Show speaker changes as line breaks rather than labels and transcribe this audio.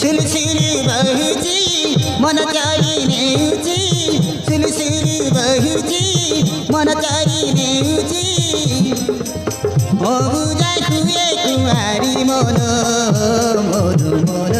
सुलसुली बहुची मन चारी नेउची सुलसुली बहुची मन चारी नेउची ओ बुझाइ खुए कुमारी मन मधु मन